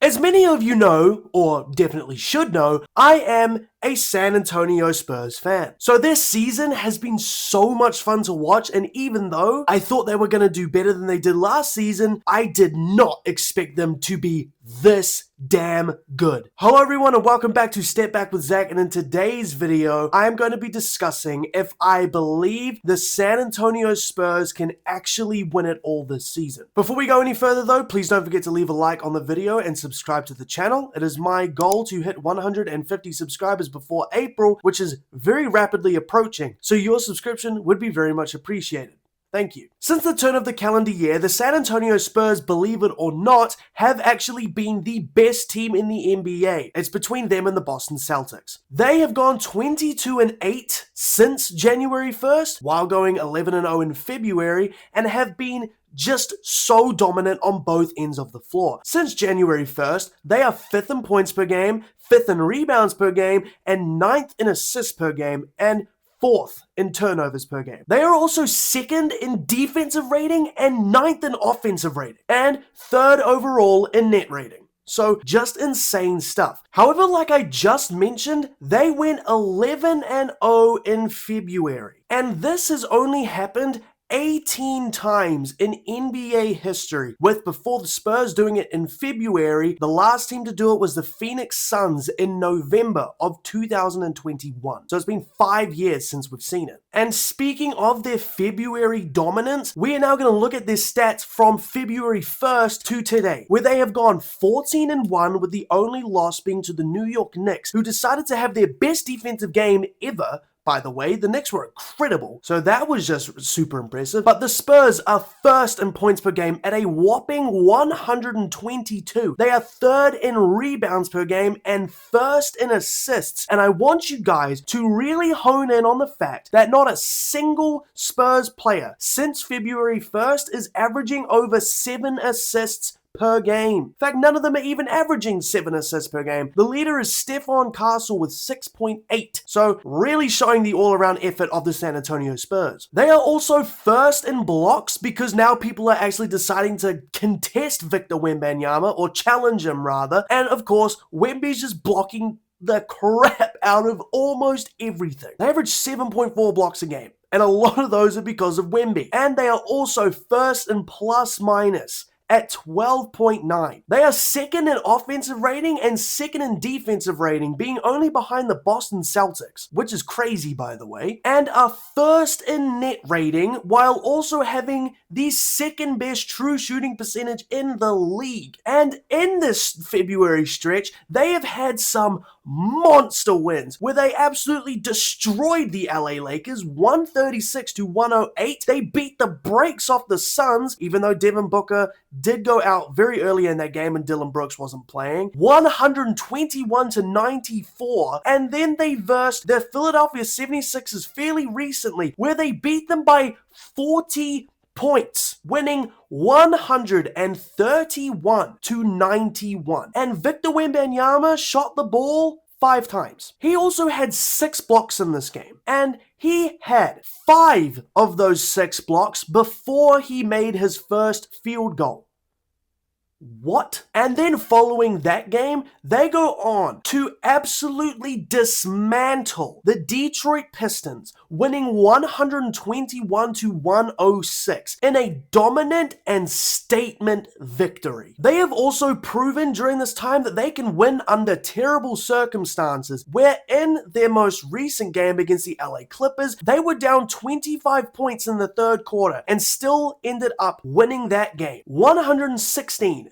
As many of you know, or definitely should know, I am a San Antonio Spurs fan. So this season has been so much fun to watch, and even though I thought they were going to do better than they did last season, I did not expect them to be this damn good. Hello everyone and welcome back to Step Back with Zach, and in today's video I am going to be discussing if I believe the San Antonio Spurs can actually win it all this season. Before we go any further though, please don't forget to leave a like on the video and subscribe to the channel. It is my goal to hit 150 subscribers before April, which is very rapidly approaching, so your subscription would be very much appreciated. Thank you. Since the turn of the calendar year, the San Antonio Spurs, believe it or not, have actually been the best team in the NBA. It's between them and the Boston Celtics. They have gone 22-8 since January 1st, while going 11-0 in February, and have been just so dominant on both ends of the floor. Since January 1st, they are 5th in points per game, 5th in rebounds per game, and 9th in assists per game, and 4th in turnovers per game. They are also 2nd in defensive rating and 9th in offensive rating, and 3rd overall in net rating. So just insane stuff. However, like I just mentioned, they went 11-0 in February, and this has only happened 18 times in NBA history, with before the Spurs doing it in February, the last team to do it was the Phoenix Suns in November of 2021. So it's been 5 years since we've seen it. And speaking of their February dominance, we are now going to look at their stats from February 1st to today, where they have gone 14-1, with the only loss being to the New York Knicks, who decided to have their best defensive game ever. By the way, the Knicks were incredible, so that was just super impressive. But the Spurs are 1st in points per game at a whopping 122. They are 3rd in rebounds per game and 1st in assists. And I want you guys to really hone in on the fact that not a single Spurs player since February 1st is averaging over 7 assists per game. In fact, none of them are even averaging 7 assists per game. The leader is Stephon Castle with 6.8. So really showing the all-around effort of the San Antonio Spurs. They are also 1st in blocks, because now people are actually deciding to contest Victor Wembanyama, or challenge him rather. And of course, Wemby's just blocking the crap out of almost everything. They average 7.4 blocks a game, and a lot of those are because of Wemby. And they are also 1st in plus minus at 12.9. They are 2nd in offensive rating and 2nd in defensive rating, being only behind the Boston Celtics, which is crazy by the way, and are 1st in net rating, while also having the 2nd best true shooting percentage in the league. And in this February stretch, they have had some monster wins where they absolutely destroyed the LA Lakers 136-108. They beat the brakes off the Suns, even though Devin Booker did go out very early in that game and Dylan Brooks wasn't playing, 121-94, and then they versed the Philadelphia 76ers fairly recently, where they beat them by 40 points, winning 131-91. And Victor Wembanyama shot the ball 5 times. He also had 6 blocks in this game, and he had 5 of those 6 blocks before he made his first field goal. What? And then following that game, they go on to absolutely dismantle the Detroit Pistons, winning 121-106 in a dominant and statement victory. They have also proven during this time that they can win under terrible circumstances, where in their most recent game against the LA Clippers, they were down 25 points in the 3rd quarter and still ended up winning that game, 116-112.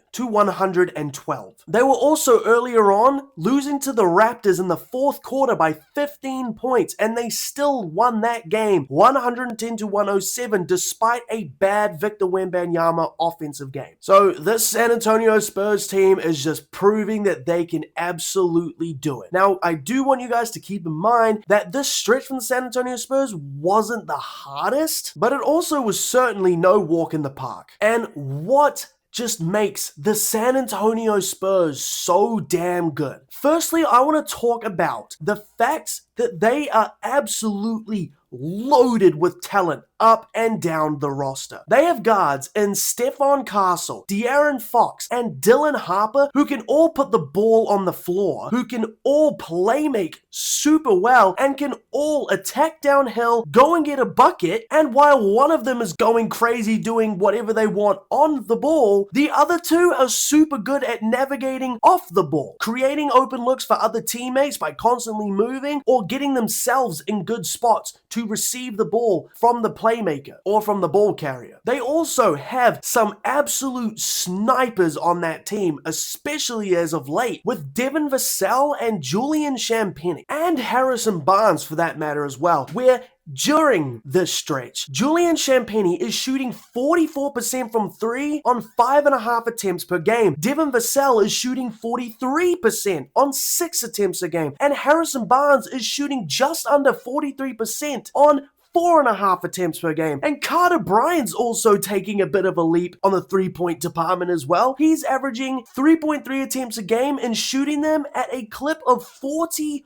They were also earlier on losing to the Raptors in the 4th quarter by 15 points, and they still won that game 110-107 despite a bad Victor Wembanyama offensive game. So this San Antonio Spurs team is just proving that they can absolutely do it. Now, I do want you guys to keep in mind that this stretch from the San Antonio Spurs wasn't the hardest, but it also was certainly no walk in the park. And what just makes the San Antonio Spurs so damn good? Firstly, I want to talk about the fact that they are absolutely loaded with talent up and down the roster. They have guards in Stephon Castle, De'Aaron Fox, and Dylan Harper who can all put the ball on the floor, who can all play make super well, and can all attack downhill, go and get a bucket, and while one of them is going crazy doing whatever they want on the ball, the other two are super good at navigating off the ball, creating open looks for other teammates by constantly moving or getting themselves in good spots to receive the ball from the playmaker or from the ball carrier. They also have some absolute snipers on that team, especially as of late, with Devin Vassell and Julian Champagnie, and Harrison Barnes for that matter as well, where during this stretch, Julian Champagnie is shooting 44% from 3 on 5.5 attempts per game. Devin Vassell is shooting 43% on 6 attempts a game. And Harrison Barnes is shooting just under 43% on 4.5 attempts per game. And Carter Bryant's also taking a bit of a leap on the 3-point department as well. He's averaging 3.3 attempts a game and shooting them at a clip of 41%.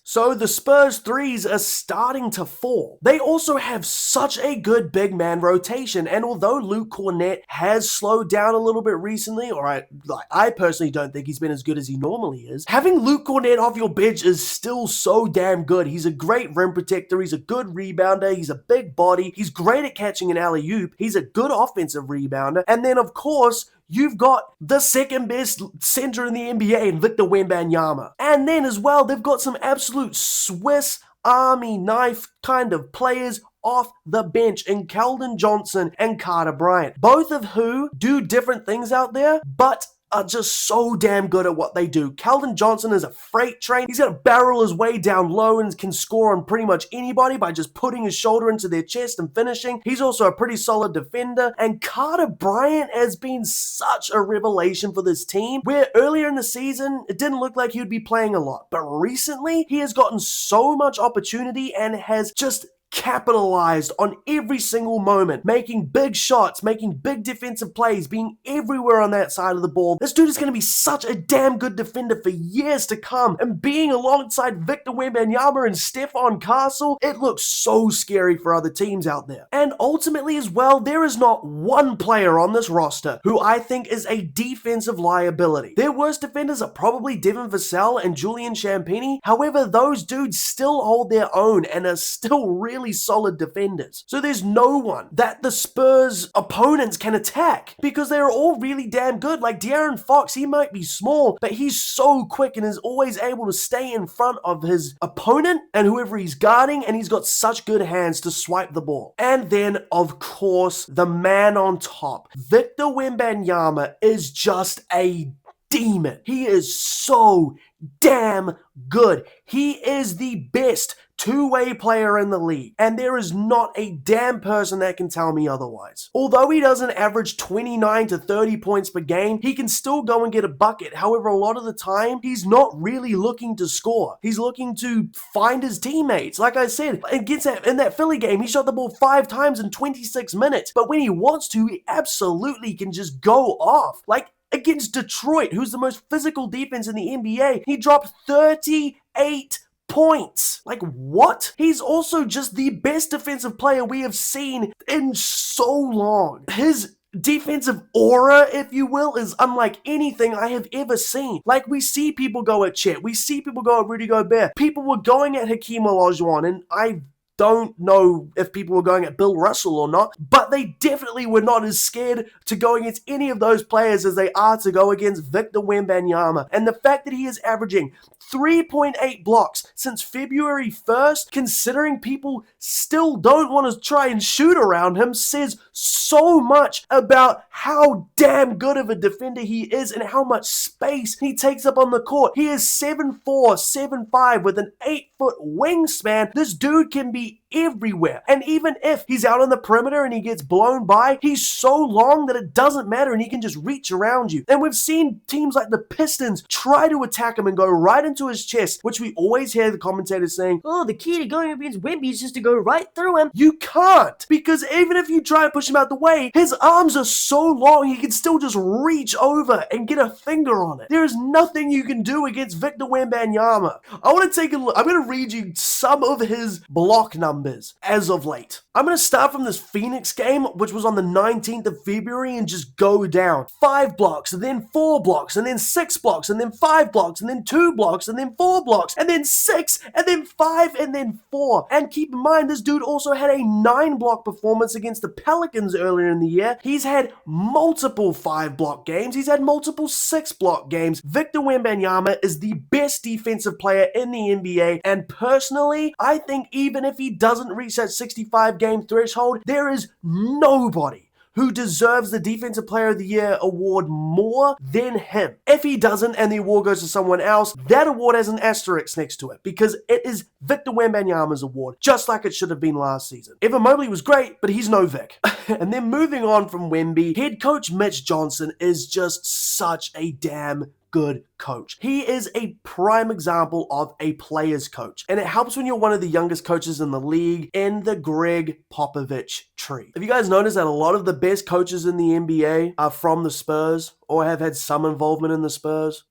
So the Spurs threes are starting to fall. They also have such a good big man rotation, and although Luke Kornet has slowed down a little bit recently, or I personally don't think he's been as good as he normally is, having Luke Kornet off your bench is still so damn good. He's a great rim protector, he's a good rebounder, he's a big body, he's great at catching an alley-oop, he's a good offensive rebounder, and then of course, you've got the second best center in the NBA in Victor Wembanyama. And then as well, they've got some absolute Swiss Army knife kind of players off the bench in Keldon Johnson and Carter Bryant. Both of who do different things out there, but are just so damn good at what they do. Keldon Johnson is a freight train. He's gonna barrel his way down low and can score on pretty much anybody by just putting his shoulder into their chest and finishing. He's also a pretty solid defender. And Carter Bryant has been such a revelation for this team, where earlier in the season, it didn't look like he would be playing a lot. But recently, he has gotten so much opportunity and has just capitalized on every single moment, making big shots, making big defensive plays, being everywhere on that side of the ball. This dude is going to be such a damn good defender for years to come, and being alongside Victor Wembanyama and Stephon Castle, it looks so scary for other teams out there. And ultimately as well, there is not one player on this roster who I think is a defensive liability. Their worst defenders are probably Devin Vassell and Julian Champagnie. However, those dudes still hold their own and are still really solid defenders. So there's no one that the Spurs opponents can attack because they're all really damn good. Like De'Aaron Fox, he might be small, but he's so quick and is always able to stay in front of his opponent and whoever he's guarding, and he's got such good hands to swipe the ball. And then, of course, the man on top, Victor Wembanyama, is just a demon. He is so damn good. He is the best two-way player in the league, and there is not a damn person that can tell me otherwise. Although he doesn't average 29 to 30 points per game, he can still go and get a bucket. However, a lot of the time, he's not really looking to score. He's looking to find his teammates. Like I said, in that Philly game, he shot the ball 5 times in 26 minutes, but when he wants to, he absolutely can just go off. Like, against Detroit, who's the most physical defense in the NBA, he dropped 38 points. Like, what? He's also just the best defensive player we have seen in so long. His defensive aura, if you will, is unlike anything I have ever seen. Like, we see people go at Chet, we see people go at Rudy Gobert, people were going at Hakeem Olajuwon, and I don't know if people were going at Bill Russell or not, but they definitely were not as scared to go against any of those players as they are to go against Victor Wembanyama. And the fact that he is averaging 3.8 blocks since February 1st, considering people still don't want to try and shoot around him, says so much about how damn good of a defender he is and how much space he takes up on the court. He is 7'4", 7'5", with an 8-foot wingspan. This dude can be everywhere. And even if he's out on the perimeter and he gets blown by, he's so long that it doesn't matter and he can just reach around you. And we've seen teams like the Pistons try to attack him and go right into his chest, which we always hear the commentators saying, oh, the key to going against Wemby is just to go right through him. You can't, because even if you try and push him out the way, his arms are so long he can still just reach over and get a finger on it. There is nothing you can do against Victor Wembanyama. I want to take a look. I'm going to read you some of his block numbers as of late. I'm going to start from this Phoenix game, which was on the 19th of February, and just go down. 5 blocks, and then 4 blocks, and then 6 blocks, and then 5 blocks, and then 2 blocks, and then 4 blocks, and then 6, and then 5, and then 4. And keep in mind, this dude also had a 9-block performance against the Pelicans earlier in the year. He's had multiple 5-block games. He's had multiple 6-block games. Victor Wembanyama is the best defensive player in the NBA, and personally, I think even if he doesn't reach that 65-game threshold, there is nobody who deserves the Defensive Player of the Year award more than him. If he doesn't and the award goes to someone else, that award has an asterisk next to it because it is Victor Wembanyama's award, just like it should have been last season. Evan Mobley was great, but he's no Vic. And then moving on from Wemby, head coach Mitch Johnson is just such a damn good coach. He is a prime example of a player's coach, and it helps when you're one of the youngest coaches in the league in the Greg Popovich tree. Have you guys noticed that a lot of the best coaches in the NBA are from the Spurs or have had some involvement in the Spurs?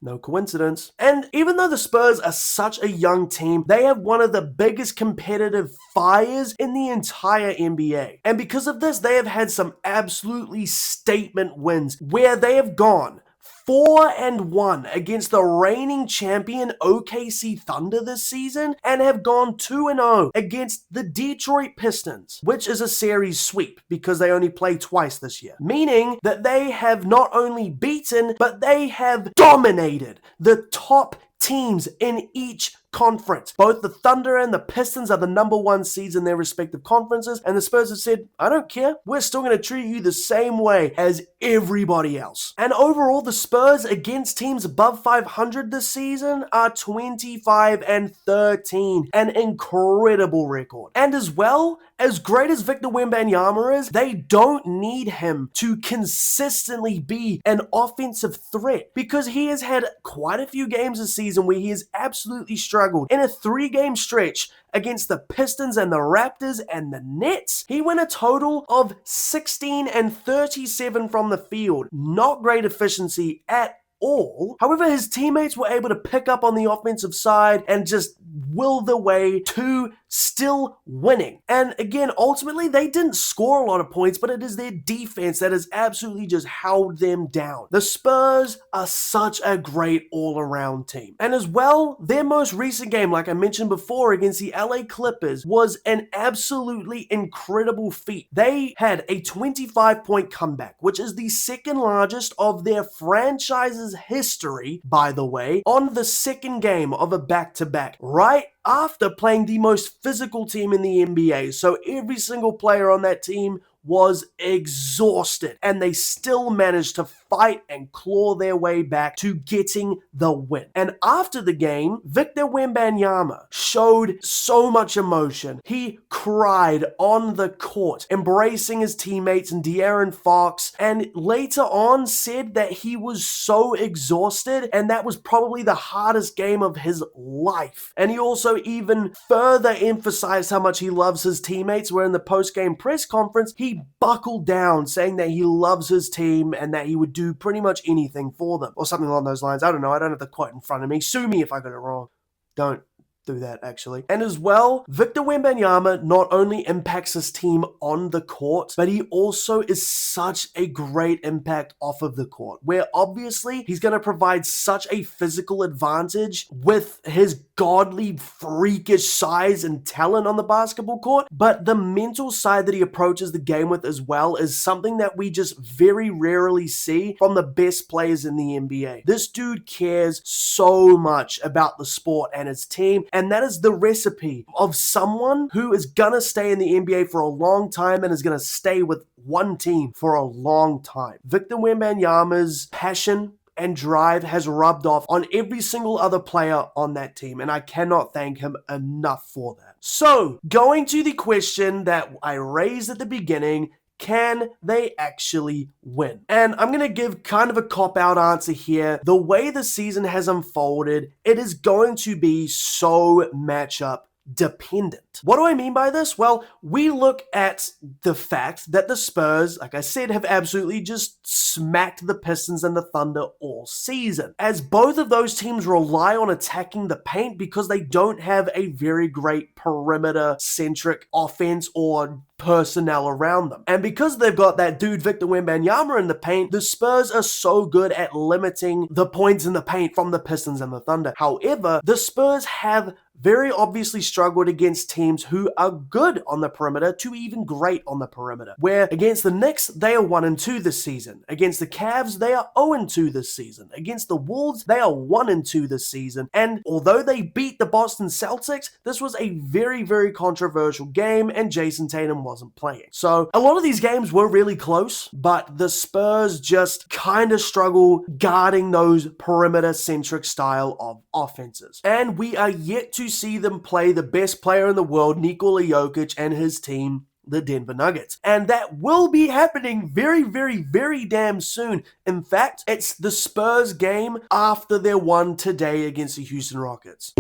No coincidence. And even though the Spurs are such a young team, they have one of the biggest competitive fires in the entire NBA. And because of this, they have had some absolutely statement wins where they have gone 4-1 against the reigning champion OKC Thunder this season and have gone 2-0 against the Detroit Pistons, which is a series sweep because they only play twice this year. Meaning that they have not only beaten, but they have dominated the top teams in each conference. Both the Thunder and the Pistons are the #1 seeds in their respective conferences, and the Spurs have said, I don't care, we're still going to treat you the same way as everybody else. And overall, the Spurs against teams above 500 this season are 25-13, an incredible record. And as well, as great as Victor Wembanyama is, they don't need him to consistently be an offensive threat because he has had quite a few games this season where he has absolutely struggled. In a 3-game stretch against the Pistons and the Raptors and the Nets, he went a total of 16 and 37 from the field. Not great efficiency at all. However, his teammates were able to pick up on the offensive side and just will the way to still winning. And again, ultimately, they didn't score a lot of points, but it is their defense that has absolutely just held them down. The Spurs are such a great all-around team. And as well, their most recent game, like I mentioned before, against the LA Clippers was an absolutely incredible feat. They had a 25-point comeback, which is the second largest of their franchise's history, by the way, on the second game of a back-to-back, right after playing the most physical team in the NBA. So every single player on that team was exhausted, and they still managed to fight and claw their way back to getting the win. And after the game, Victor Wembanyama showed so much emotion. He cried on the court, embracing his teammates and De'Aaron Fox, and later on said that he was so exhausted, and that was probably the hardest game of his life. And he also even further emphasized how much he loves his teammates, where in the post-game press conference, he buckled down, saying that he loves his team and that he would do pretty much anything for them, or something along those lines. I don't know. I don't have the quote in front of me. Sue me if I got it wrong. Don't do that, actually. And as well, Victor Wembanyama not only impacts his team on the court, but he also is such a great impact off of the court, where obviously he's going to provide such a physical advantage with his godly, freakish size and talent on the basketball court, but the mental side that he approaches the game with as well is something that we just very rarely see from the best players in the NBA. This dude cares so much about the sport and his team, and that is the recipe of someone who is gonna stay in the NBA for a long time and is gonna stay with one team for a long time. Victor Wembanyama's passion and drive has rubbed off on every single other player on that team, and I cannot thank him enough for that. So, going to the question that I raised at the beginning, can they actually win? And I'm going to give kind of a cop-out answer here. The way the season has unfolded, it is going to be so matchup dependent. What do I mean by this? Well, we look at the fact that the Spurs, like I said, have absolutely just smacked the Pistons and the Thunder all season, as both of those teams rely on attacking the paint because they don't have a very great perimeter-centric offense or personnel around them. And because they've got that dude Victor Wembanyama in the paint, the Spurs are so good at limiting the points in the paint from the Pistons and the Thunder. However, the Spurs have very obviously struggled against teams who are good on the perimeter to even great on the perimeter. Where against the Knicks, they are 1-2 this season. Against the Cavs, they are 0-2 this season. Against the Wolves, they are 1-2 this season. And although they beat the Boston Celtics, this was a very, very controversial game and Jason Tatum wasn't playing. So a lot of these games were really close, but the Spurs just kind of struggle guarding those perimeter-centric style of offenses. And we are yet to see them play the best player in the world, Nikola Jokic, and his team, the Denver Nuggets. And that will be happening very, very, very damn soon. In fact, it's the Spurs game after their one today against the Houston Rockets.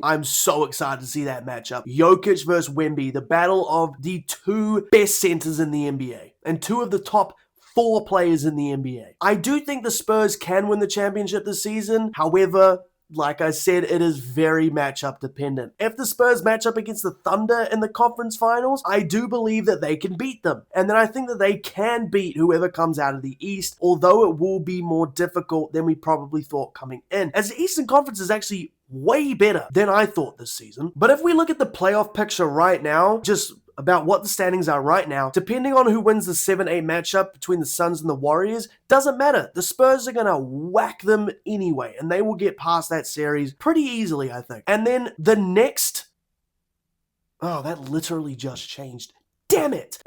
I'm so excited to see that matchup. Jokic versus Wemby, the battle of the two best centers in the NBA and two of the top 4 players in the NBA. I do think the Spurs can win the championship this season. However, like I said, it is very matchup dependent. If the Spurs match up against the Thunder in the conference finals, I do believe that they can beat them. And then I think that they can beat whoever comes out of the East, although it will be more difficult than we probably thought coming in, as the Eastern Conference is actually way better than I thought this season. But if we look at the playoff picture right now, just about what the standings are right now, depending on who wins the 7-8 matchup between the Suns and the Warriors, doesn't matter. The Spurs are going to whack them anyway, and they will get past that series pretty easily, I think. And then the next... Oh, that literally just changed. Damn it!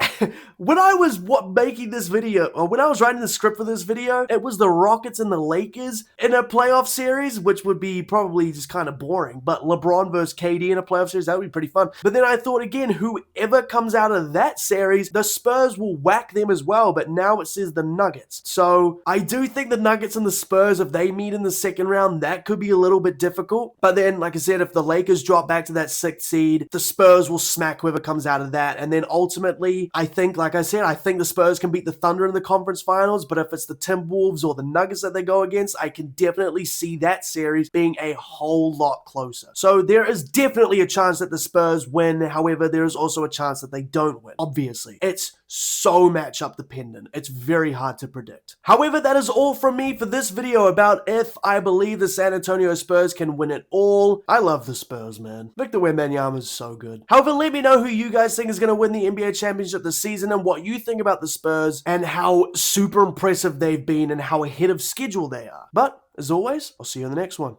When I was making this video, or when I was writing the script for this video, it was the Rockets and the Lakers in a playoff series, which would be probably just kind of boring. But LeBron versus KD in a playoff series, that would be pretty fun. But then I thought again, whoever comes out of that series, the Spurs will whack them as well. But now it says the Nuggets. So I do think the Nuggets and the Spurs, if they meet in the second round, that could be a little bit difficult. But then, like I said, if the Lakers drop back to that 6th seed, the Spurs will smack whoever comes out of that. And then ultimately, I think, like I said, I think the Spurs can beat the Thunder in the conference finals, but if it's the Timberwolves or the Nuggets that they go against, I can definitely see that series being a whole lot closer. So there is definitely a chance that the Spurs win. However, there is also a chance that they don't win. Obviously, it's so matchup dependent. It's very hard to predict. However, that is all from me for this video about if I believe the San Antonio Spurs can win it all. I love the Spurs, man. Victor Wembanyama is so good. However, let me know who you guys think is going to win the NBA championship this season and what you think about the Spurs and how super impressive they've been and how ahead of schedule they are. But as always, I'll see you in the next one.